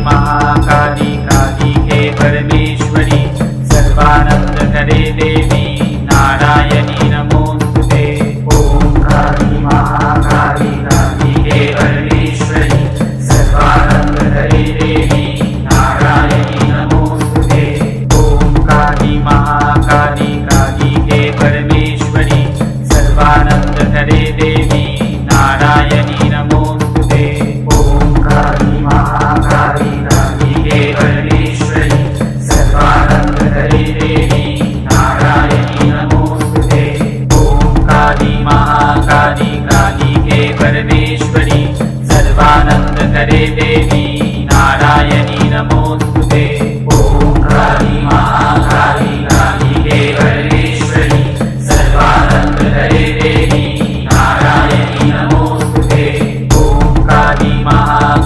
महाकाली कालिके परमेश्वरी सर्वानंद करे देवी नारायणी नमोस्तुते। ओम काली महाकाली कालिके परमेश्वरी सर्वानंद करे देवी नारायणी नमोस्तुते। ओम काली महाकाली कालिके परमेश्वरी सर्वानंद करे देवी नारायणी नमोस्तुते। ओम काली महाकाली कालिके परमेश्वरी सर्वानंद करे देवी नारायणी नमोस्तुते। ओम काली महाकाली कालिके परमेश्वरी सर्वानंद करे देवी नारायणी